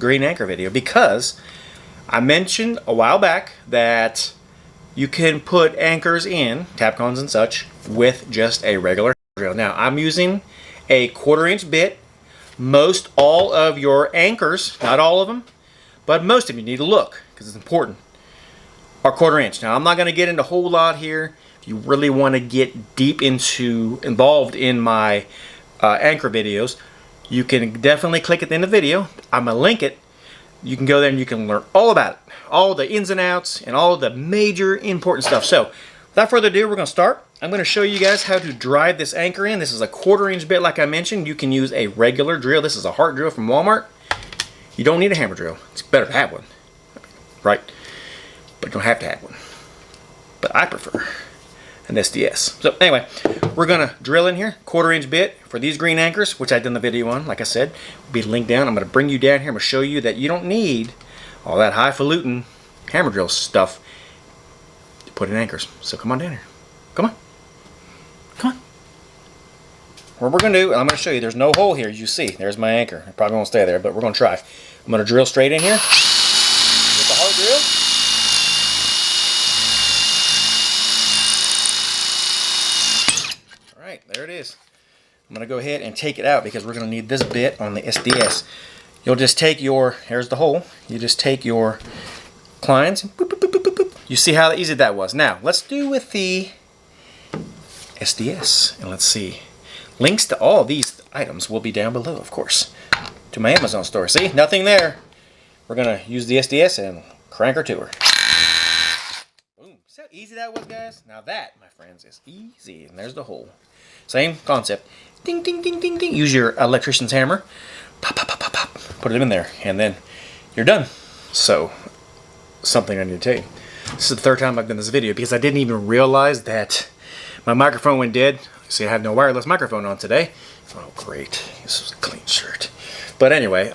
green anchor video because I mentioned a while back that you can put anchors in, Tapcons and such, with just a regular drill. Now, I'm using a 1/4 inch bit. Most all of your anchors, not all of them, but most of them, you need to look because it's important, are 1/4 inch. Now, I'm not going to get into a whole lot here. If you really want to get deep involved in my anchor videos, you can definitely click at the end of the video. I'm going to link it. You can go there and you can learn all about it, all the ins and outs and all the major important stuff. So without further ado, we're going to start. I'm going to show you guys how to drive this anchor in. This is a 1/4 inch bit like I mentioned. You can use a regular drill. This is a heart drill from Walmart. You don't need a hammer drill. It's better to have one, right? But you don't have to have one. But I prefer an SDS. So anyway, we're going to drill in here, 1/4 inch bit for these green anchors, which I done the video on, like I said. Will be linked down. I'm going to bring you down here. I'm going to show you that you don't need all that highfalutin hammer drill stuff to put in anchors. So come on down here. Come on. Come on. What we're going to do, I'm going to show you, there's no hole here, as you see. There's my anchor. It probably won't stay there, but we're going to try. I'm going to drill straight in here with the heart drill. Alright, there it is. I'm going to go ahead and take it out because we're going to need this bit on the SDS. You'll just take your, here's the hole, you just take your clines, and boop, boop, boop, boop, boop. You see how easy that was. Now, let's do with the SDS, and let's see. Links to all these items will be down below, of course, to my Amazon store. See, nothing there. We're going to use the SDS and crank her to her. Boom. See how easy that was, guys? Now that, my friends, is easy. And there's the hole. Same concept. Ding, ding, ding, ding, ding. Use your electrician's hammer. Pop, pop, pop, pop, pop. Put it in there, and then you're done. So, something I need to tell you. This is the 3rd time I've done this video because I didn't even realize that my microphone went dead. See, I have no wireless microphone on today. Oh, great. This was a clean shirt. But anyway,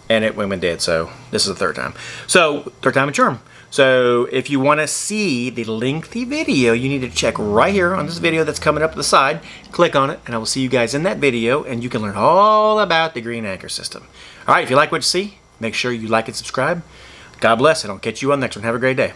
and it went dead, so this is the 3rd time. So, 3rd time a charm. So, if you want to see the lengthy video, you need to check right here on this video that's coming up at the side. Click on it, and I will see you guys in that video, and you can learn all about the green anchor system. All right, if you like what you see, make sure you like and subscribe. God bless, and I'll catch you on the next one. Have a great day.